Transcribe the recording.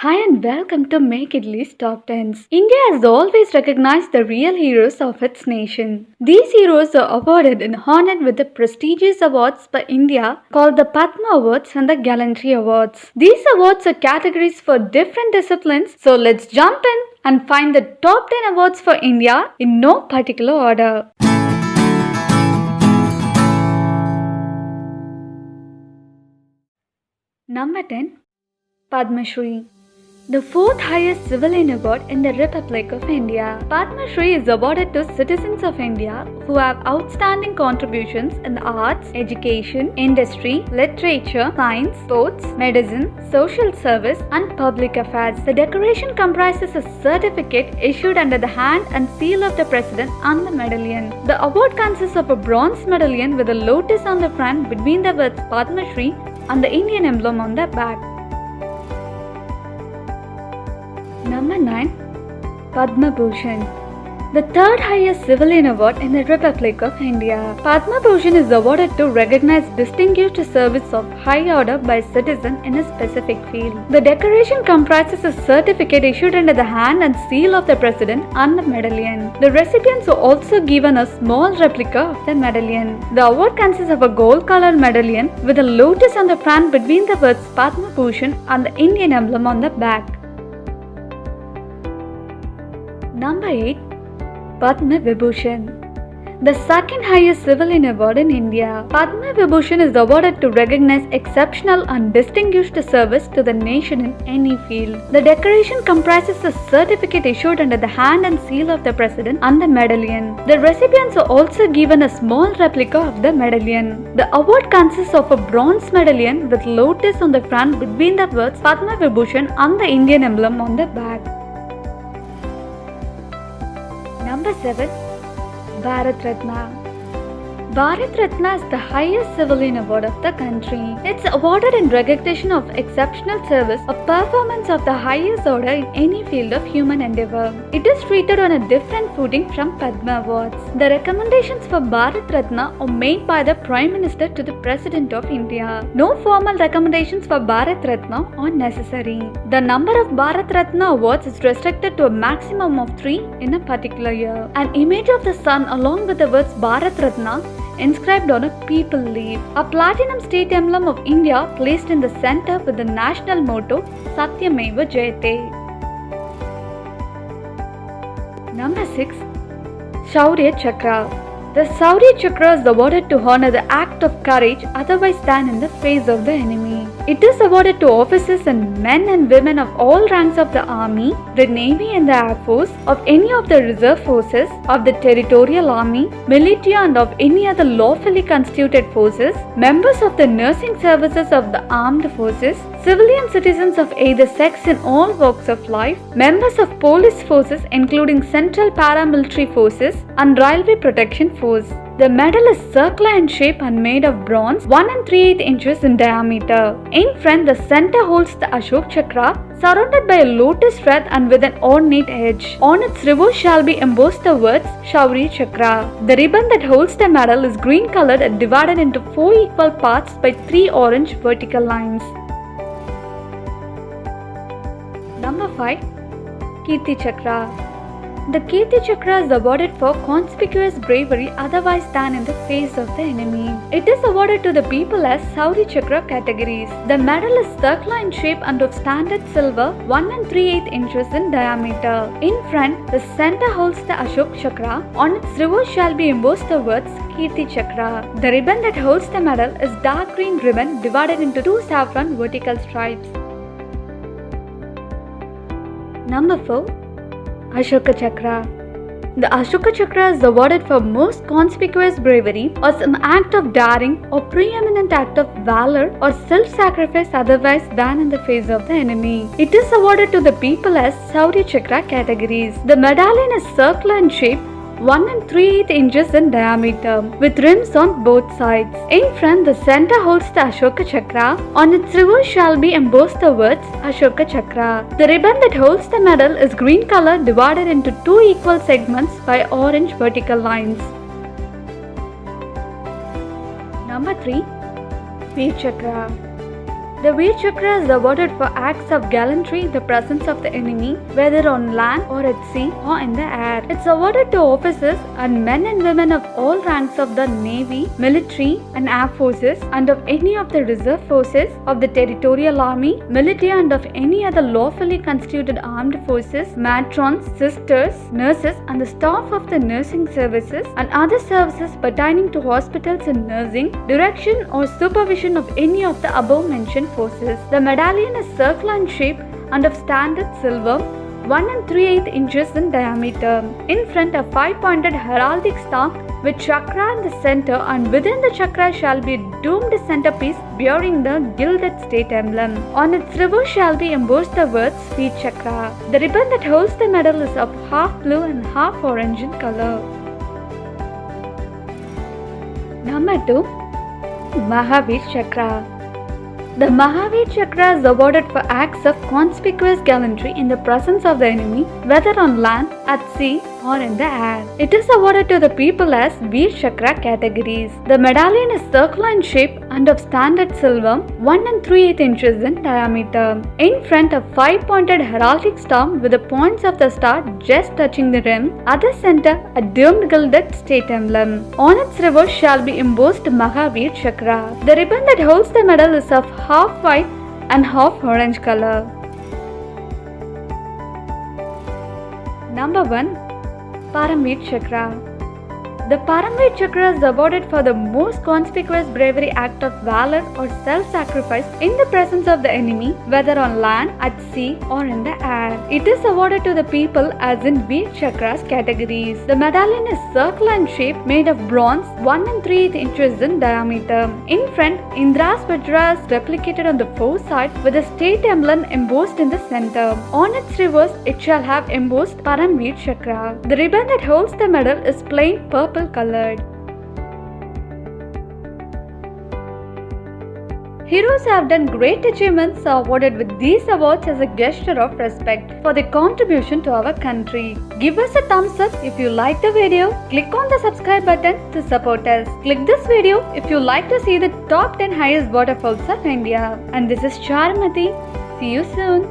Hi and welcome to Make It List Top 10s. India has always recognized the real heroes of its nation. These heroes are awarded and honored with the prestigious awards by India called the Padma Awards and the Gallantry Awards. These awards are categories for different disciplines, so let's jump in and find the top 10 awards for India in no particular order. Number 10. Padma Shri, the fourth highest civilian award in the Republic of India. Padma Shri is awarded to citizens of India who have outstanding contributions in the arts, education, industry, literature, science, sports, medicine, social service, and public affairs. The decoration comprises a certificate issued under the hand and seal of the President and the medallion. The award consists of a bronze medallion with a lotus on the front between the words Padma Shri and the Indian emblem on the back. Number 9. Padma Bhushan, the third highest civilian award in the Republic of India. Padma Bhushan is awarded to recognize distinguished service of high order by citizen in a specific field. The decoration comprises a certificate issued under the hand and seal of the President and the medallion. The recipients are also given a small replica of the medallion. The award consists of a gold-colored medallion with a lotus on the front between the words Padma Bhushan and the Indian emblem on the back. Number 8. Padma Vibhushan, the second highest civilian award in India. Padma Vibhushan is awarded to recognize exceptional and distinguished service to the nation in any field. The decoration comprises a certificate issued under the hand and seal of the President and the medallion. The recipients are also given a small replica of the medallion. The award consists of a bronze medallion with lotus on the front between the words Padma Vibhushan and the Indian emblem on the back. Number 7. Bharat Ratna. Bharat Ratna is the highest civilian award of the country. It's awarded in recognition of exceptional service or performance of the highest order in any field of human endeavor. It is treated on a different footing from Padma Awards. The recommendations for Bharat Ratna are made by the Prime Minister to the President of India. No formal recommendations for Bharat Ratna are necessary. The number of Bharat Ratna awards is restricted to a maximum of 3 in a particular year. An image of the sun along with the words Bharat Ratna inscribed on a people leaf. A platinum state emblem of India placed in the center with the national motto Satyameva Jayate. Number 6. Shaurya Chakra. The Shaurya Chakra is awarded to honor the act of courage otherwise stand in the face of the enemy. It is awarded to officers and men and women of all ranks of the Army, the Navy and the Air Force, of any of the reserve forces, of the Territorial Army, military and of any other lawfully constituted forces, members of the nursing services of the armed forces, civilian citizens of either sex in all walks of life, members of police forces including central paramilitary forces and railway protection force. The medal is circular in shape and made of bronze, 1 3/8 inches in diameter. In front, the center holds the Ashok Chakra, surrounded by a lotus wreath and with an ornate edge. On its reverse shall be embossed the words Shaurya Chakra. The ribbon that holds the medal is green colored and divided into 4 equal parts by 3 orange vertical lines. Number 5. Kirti Chakra. The Kirti Chakra is awarded for conspicuous bravery otherwise stand in the face of the enemy. It is awarded to the people as Shaurya Chakra categories. The medal is circular in shape and of standard silver, 1 3/8 inches in diameter. In front, the center holds the Ashok Chakra. On its reverse shall be embossed the words Kirti Chakra. The ribbon that holds the medal is dark green ribbon divided into 2 saffron vertical stripes. Number 4. Ashoka Chakra. The Ashoka Chakra is awarded for most conspicuous bravery or some act of daring or preeminent act of valor or self-sacrifice otherwise than in the face of the enemy. It is awarded to the people as Shaurya Chakra categories. The medallion is circular in shape, 1 3/8 inches in diameter, with rims on both sides. In front, the center holds the Ashoka Chakra. On its reverse shall be embossed the words Ashoka Chakra. The ribbon that holds the medal is green color divided into 2 equal segments by orange vertical lines. Number 3. Veer Chakra. The Veer Chakra is awarded for acts of gallantry in the presence of the enemy, whether on land or at sea or in the air. It's awarded to officers and men and women of all ranks of the Navy, military and air forces, and of any of the reserve forces, of the territorial army, military and of any other lawfully constituted armed forces, matrons, sisters, nurses and the staff of the nursing services and other services pertaining to hospitals and nursing, direction or supervision of any of the above mentioned forces. The medallion is circular in shape and of standard silver, 1 3/8 inches in diameter. In front, a 5-pointed heraldic star with chakra in the center, and within the chakra shall be a domed centerpiece bearing the gilded state emblem. On its reverse shall be embossed the words Veer Chakra. The ribbon that holds the medal is of half blue and half orange in color. Number 2. Mahavir Chakra. The Mahavir Chakra is awarded for acts of conspicuous gallantry in the presence of the enemy, whether on land, at sea or in the air. It is awarded to the people as Veer Chakra categories. The medallion is circular in shape and of standard silver, 1 3/8 inches in diameter. In front, a 5-pointed heraldic star with the points of the star just touching the rim. At the center, a domed gilded state emblem. On its reverse shall be embossed Mahavir Chakra. The ribbon that holds the medal is of half white and half orange color. Number 1. Paramveer Chakra. The Paramveer Chakra is awarded for the most conspicuous bravery act of valor or self-sacrifice in the presence of the enemy, whether on land, at sea or in the air. It is awarded to the people as in Veer Chakras categories. The medallion is circular in shape, made of bronze, 1 3/8 inches in diameter. In front, Indra's Vajra is replicated on the four sides with a state emblem embossed in the center. On its reverse, it shall have embossed Paramveer Chakra. The ribbon that holds the medal is plain purple colored. Heroes who have done great achievements are awarded with these awards as a gesture of respect for their contribution to our country. Give us a thumbs up if you like the video. Click on the subscribe button to support us. Click this video if you like to see the top 10 highest waterfalls of India. And this is Charmati. See you soon.